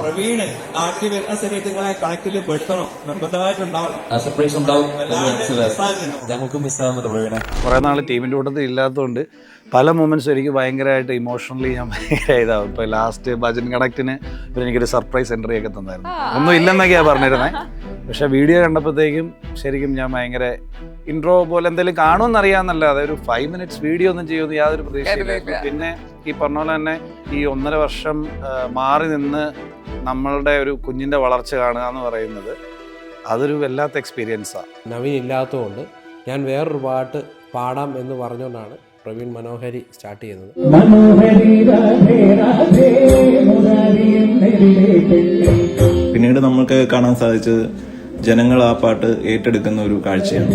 പ്രവീണ് നാട്ടിൽ വരുന്ന സമയത്ത് നിങ്ങളെ കണക്കിൽ പെടുത്തണം, നിർബന്ധമായിട്ടുണ്ടാവും. സർപ്രൈസ് ഉണ്ടാവും. ഞങ്ങൾക്ക് മിസ്സാകുന്നത് പ്രവീണ. കുറേ നാൾ ടീമിൻ്റെ കൂട്ടത്തിൽ ഇല്ലാത്തതുകൊണ്ട് പല മൊമെൻറ്റ്സും എനിക്ക് ഭയങ്കരമായിട്ട് ഇമോഷണലി ഞാൻ ഭയങ്കര ഇതാവും. ഇപ്പോൾ ലാസ്റ്റ് ഭജൻ കണക്റ്റിന് ഇവരെനിക്കൊരു സർപ്രൈസ് എൻട്രി ഒക്കെ തന്നായിരുന്നു. ഒന്നും ഇല്ലെന്നൊക്കെയാണ് പറഞ്ഞിരുന്നത്. പക്ഷേ വീഡിയോ കണ്ടപ്പോഴത്തേക്കും ശരിക്കും ഞാൻ ഭയങ്കര ഇൻട്രോ പോലെ എന്തെങ്കിലും കാണുമെന്നറിയാമെന്നല്ലാതെ ഒരു 5 minutes വീഡിയോ ഒന്നും ചെയ്യുമെന്ന് യാതൊരു പ്രതീക്ഷയില്ല. പിന്നെ ഈ പറഞ്ഞ പോലെ തന്നെ ഈ 1.5 വർഷം മാറി നിന്ന് നമ്മളുടെ ഒരു കുഞ്ഞിൻ്റെ വളർച്ച കാണുക എന്ന് പറയുന്നത് അതൊരു വല്ലാത്ത എക്സ്പീരിയൻസാണ്. നവീൻ ഇല്ലാത്തതുകൊണ്ട് ഞാൻ വേറൊരു പാട്ട് പാടാം എന്ന് പറഞ്ഞുകൊണ്ടാണ് പ്രവീൺ മനോഹരി സ്റ്റാർട്ട് ചെയ്യുന്നത്. പിന്നീട് നമുക്ക് കാണാൻ സാധിച്ചത് ജനങ്ങൾ ആ പാട്ട് ഏറ്റെടുക്കുന്ന ഒരു കാഴ്ചയാണ്.